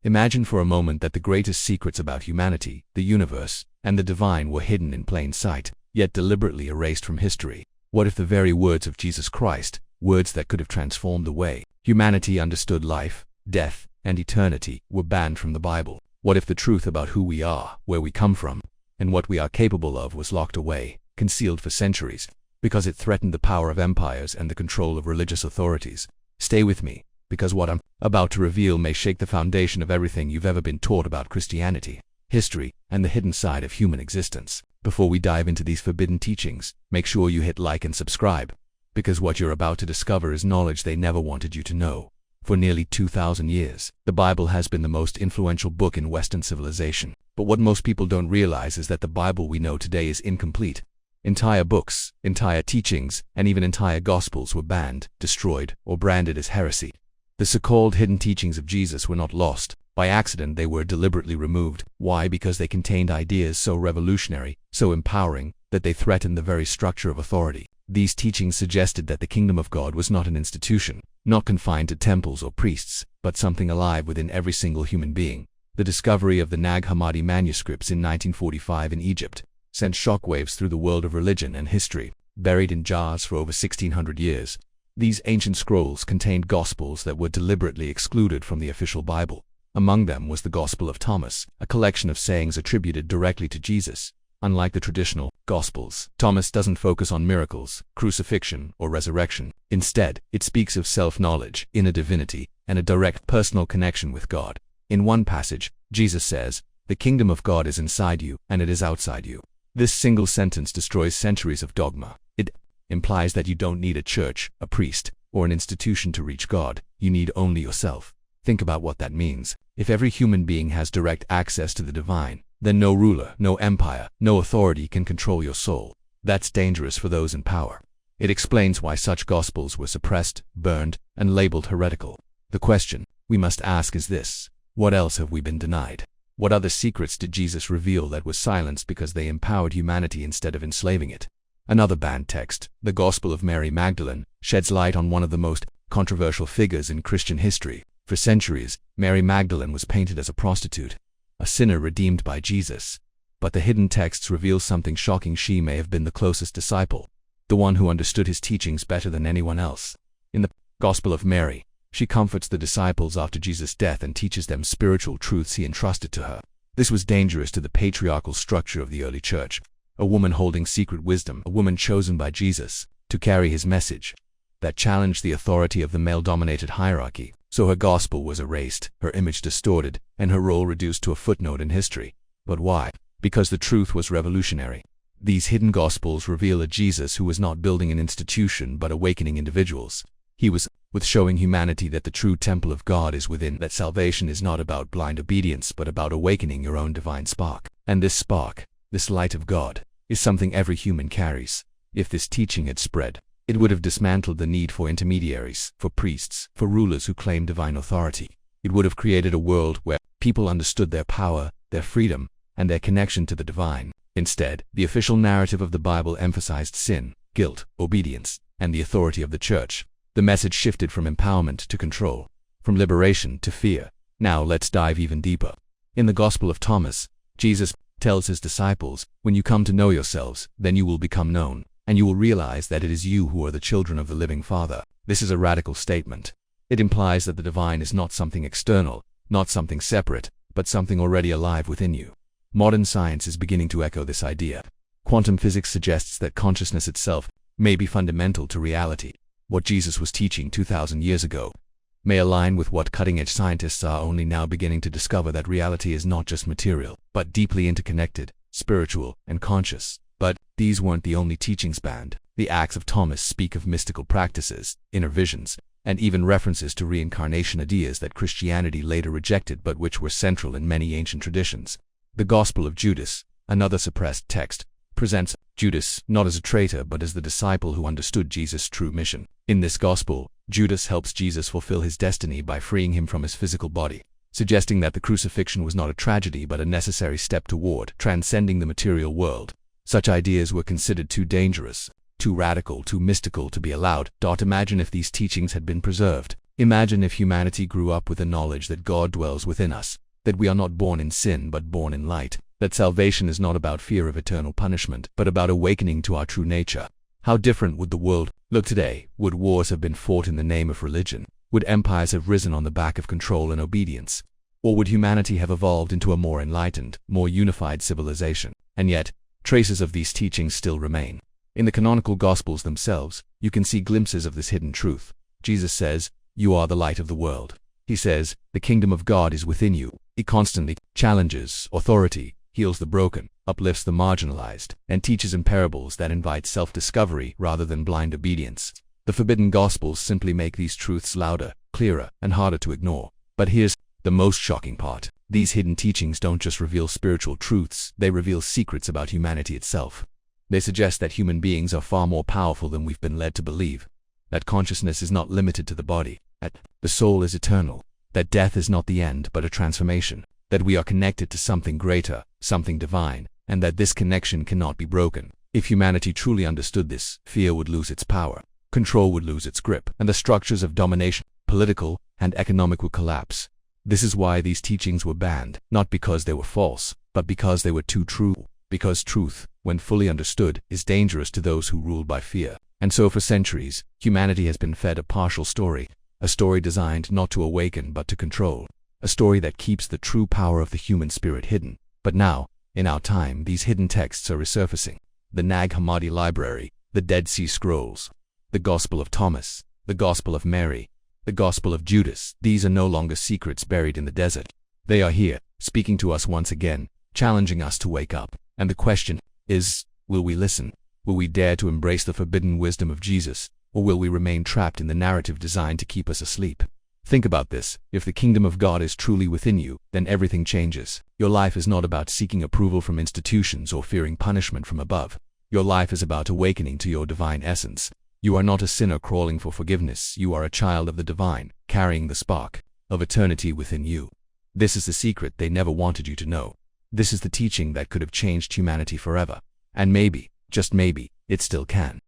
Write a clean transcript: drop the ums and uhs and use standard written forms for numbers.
Imagine for a moment that the greatest secrets about humanity, the universe, and the divine were hidden in plain sight, yet deliberately erased from history. What if the very words of Jesus Christ, words that could have transformed the way humanity understood life, death, and eternity, were banned from the Bible? What if the truth about who we are, where we come from, and what we are capable of was locked away, concealed for centuries, because it threatened the power of empires and the control of religious authorities? Stay with me, because what I'm about to reveal may shake the foundation of everything you've ever been taught about Christianity, history, and the hidden side of human existence. Before we dive into these forbidden teachings, make sure you hit like and subscribe, because what you're about to discover is knowledge they never wanted you to know. For nearly 2,000 years, the Bible has been the most influential book in Western civilization. But what most people don't realize is that the Bible we know today is incomplete. Entire books, entire teachings, and even entire gospels were banned, destroyed, or branded as heresy. The so-called hidden teachings of Jesus were not lost. By accident, they were deliberately removed. Why? Because they contained ideas so revolutionary, so empowering, that they threatened the very structure of authority. These teachings suggested that the kingdom of God was not an institution, not confined to temples or priests, but something alive within every single human being. The discovery of the Nag Hammadi manuscripts in 1945 in Egypt sent shockwaves through the world of religion and history. Buried in jars for over 1,600 years, these ancient scrolls contained gospels that were deliberately excluded from the official Bible. Among them was the Gospel of Thomas, a collection of sayings attributed directly to Jesus. Unlike the traditional Gospels, Thomas doesn't focus on miracles, crucifixion, or resurrection. Instead, it speaks of self-knowledge, inner divinity, and a direct personal connection with God. In one passage, Jesus says, "The kingdom of God is inside you, and it is outside you." This single sentence destroys centuries of dogma. It implies that you don't need a church, a priest, or an institution to reach God. You need only yourself. Think about what that means. If every human being has direct access to the divine, then no ruler, no empire, no authority can control your soul. That's dangerous for those in power. It explains why such gospels were suppressed, burned, and labeled heretical. The question we must ask is this: what else have we been denied? What other secrets did Jesus reveal that was silenced because they empowered humanity instead of enslaving it? Another banned text, the Gospel of Mary Magdalene, sheds light on one of the most controversial figures in Christian history. For centuries, Mary Magdalene was painted as a prostitute, a sinner redeemed by Jesus. But the hidden texts reveal something shocking. She may have been the closest disciple, the one who understood his teachings better than anyone else. In the Gospel of Mary, she comforts the disciples after Jesus' death and teaches them spiritual truths he entrusted to her. This was dangerous to the patriarchal structure of the early church. A woman holding secret wisdom, a woman chosen by Jesus to carry his message, that challenged the authority of the male-dominated hierarchy. So her gospel was erased, her image distorted, and her role reduced to a footnote in history. But why? Because the truth was revolutionary. These hidden gospels reveal a Jesus who was not building an institution but awakening individuals. He was showing humanity that the true temple of God is within, that salvation is not about blind obedience but about awakening your own divine spark. And this spark, this light of God, is something every human carries. If this teaching had spread, it would have dismantled the need for intermediaries, for priests, for rulers who claim divine authority. It would have created a world where people understood their power, their freedom, and their connection to the divine. Instead, the official narrative of the Bible emphasized sin, guilt, obedience, and the authority of the church. The message shifted from empowerment to control, from liberation to fear. Now let's dive even deeper. In the Gospel of Thomas, Jesus tells his disciples, "When you come to know yourselves, then you will become known, and you will realize that it is you who are the children of the living Father." This is a radical statement. It implies that the divine is not something external, not something separate, but something already alive within you. Modern science is beginning to echo this idea. Quantum physics suggests that consciousness itself may be fundamental to reality. What Jesus was teaching 2,000 years ago may align with what cutting-edge scientists are only now beginning to discover, that reality is not just material, but deeply interconnected, spiritual, and conscious. But these weren't the only teachings banned. The Acts of Thomas speak of mystical practices, inner visions, and even references to reincarnation, ideas that Christianity later rejected but which were central in many ancient traditions. The Gospel of Judas, another suppressed text, presents Judas not as a traitor but as the disciple who understood Jesus' true mission. In this gospel, Judas helps Jesus fulfill his destiny by freeing him from his physical body, suggesting that the crucifixion was not a tragedy but a necessary step toward transcending the material world. Such ideas were considered too dangerous, too radical, too mystical to be allowed. Imagine if these teachings had been preserved. Imagine if humanity grew up with the knowledge that God dwells within us, that we are not born in sin but born in light, that salvation is not about fear of eternal punishment but about awakening to our true nature. How different would the world look today? Would wars have been fought in the name of religion? Would empires have risen on the back of control and obedience? Or would humanity have evolved into a more enlightened, more unified civilization? And yet, traces of these teachings still remain. In the canonical Gospels themselves, you can see glimpses of this hidden truth. Jesus says, "You are the light of the world." He says, "The kingdom of God is within you." He constantly challenges authority, heals the broken, uplifts the marginalized, and teaches in parables that invite self-discovery rather than blind obedience. The forbidden Gospels simply make these truths louder, clearer, and harder to ignore. But here's the most shocking part. These hidden teachings don't just reveal spiritual truths, they reveal secrets about humanity itself. They suggest that human beings are far more powerful than we've been led to believe, that consciousness is not limited to the body, that the soul is eternal, that death is not the end but a transformation, that we are connected to something greater, something divine, and that this connection cannot be broken. If humanity truly understood this, fear would lose its power, control would lose its grip, and the structures of domination, political and economic, would collapse. This is why these teachings were banned, not because they were false, but because they were too true. Because truth, when fully understood, is dangerous to those who rule by fear. And so for centuries, humanity has been fed a partial story, a story designed not to awaken but to control, a story that keeps the true power of the human spirit hidden. But now, in our time, these hidden texts are resurfacing. The Nag Hammadi Library, the Dead Sea Scrolls, the Gospel of Thomas, the Gospel of Mary, the Gospel of Judas. These are no longer secrets buried in the desert. They are here, speaking to us once again, challenging us to wake up. And the question is, will we listen? Will we dare to embrace the forbidden wisdom of Jesus? Or will we remain trapped in the narrative designed to keep us asleep? Think about this. If the kingdom of God is truly within you, then everything changes. Your life is not about seeking approval from institutions or fearing punishment from above. Your life is about awakening to your divine essence. You are not a sinner crawling for forgiveness. You are a child of the divine, carrying the spark of eternity within you. This is the secret they never wanted you to know. This is the teaching that could have changed humanity forever. And maybe, just maybe, it still can.